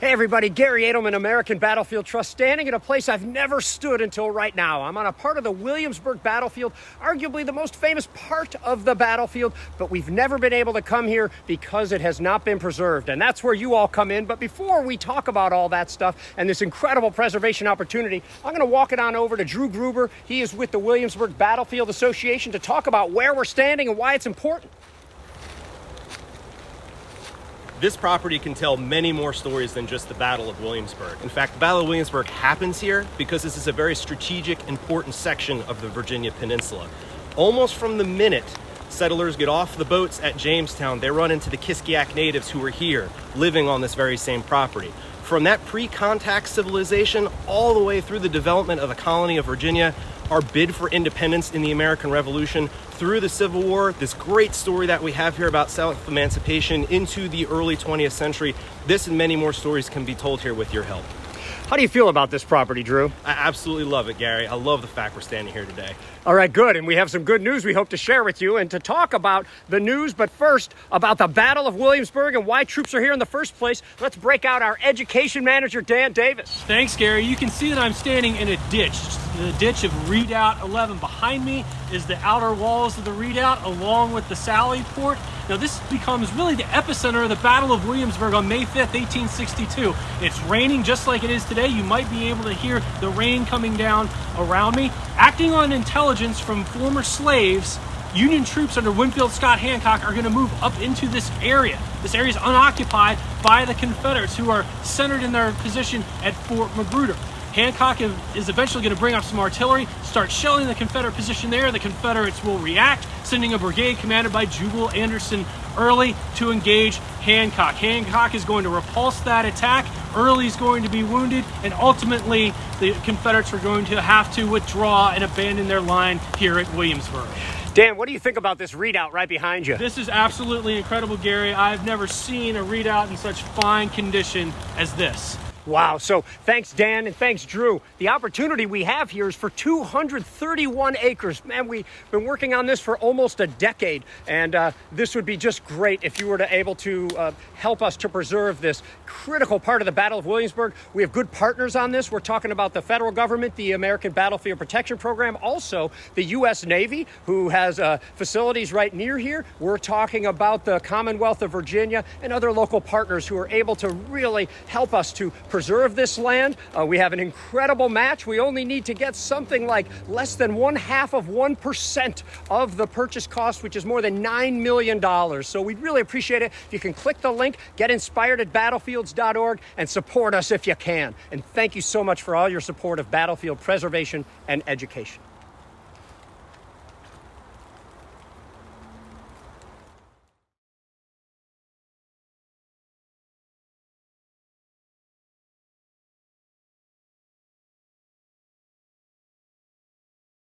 Hey everybody, Gary Edelman, American Battlefield Trust, standing in a place I've never stood until right now. I'm on a part of the Williamsburg battlefield, arguably the most famous part of the battlefield, but we've never been able to come here because it has not been preserved, and that's where you all come in. But before we talk about all that stuff and this incredible preservation opportunity, I'm going to walk it on over to Drew Gruber. He is with the Williamsburg Battlefield Association to talk about where we're standing and why it's important. This property can tell many more stories than just the Battle of Williamsburg. In fact, the Battle of Williamsburg happens here because this is a very strategic, important section of the Virginia Peninsula. Almost from the minute settlers get off the boats at Jamestown, they run into the Kiskiak natives who were here, living on this very same property. From that pre-contact civilization all the way through the development of the colony of Virginia, our bid for independence in the American Revolution, through the Civil War, this great story that we have here about self-emancipation into the early 20th century, this and many more stories can be told here with your help. How do you feel about this property, Drew? I absolutely love it, Gary. I love the fact we're standing here today. All right, good. And we have some good news we hope to share with you and to talk about the news. But first, about the Battle of Williamsburg and why troops are here in the first place, let's break out our education manager, Dan Davis. Thanks, Gary. You can see that I'm standing in a ditch. The ditch of Redoubt 11. Behind me is the outer walls of the redoubt along with the Sally Port. Now this becomes really the epicenter of the Battle of Williamsburg on May 5th, 1862. It's raining just like it is today. You might be able to hear the rain coming down around me. Acting on intelligence from former slaves, Union troops under Winfield Scott Hancock are going to move up into this area. This area is unoccupied by the Confederates, who are centered in their position at Fort Magruder. Hancock is eventually going to bring up some artillery, start shelling the Confederate position there. The Confederates will react, sending a brigade commanded by Jubal Anderson Early to engage Hancock. Hancock is going to repulse that attack. Early's going to be wounded, and ultimately the Confederates are going to have to withdraw and abandon their line here at Williamsburg. Dan, what do you think about this redoubt right behind you? This is absolutely incredible, Gary. I've never seen a redoubt in such fine condition as this. Wow. So thanks, Dan, and thanks, Drew. The opportunity we have here is for 231 acres. Man, we've been working on this for almost a decade, and this would be just great if you were able to help us to preserve this critical part of the Battle of Williamsburg. We have good partners on this. We're talking about the federal government, the American Battlefield Protection Program, also the U.S. Navy, who has facilities right near here. We're talking about the Commonwealth of Virginia and other local partners who are able to really help us to preserve this land. We have an incredible match. We only need to get something like less than 0.5% of the purchase cost, which is more than $9 million. So we'd really appreciate it if you can click the link, get inspired at battlefields.org, and support us if you can. And thank you so much for all your support of battlefield preservation and education.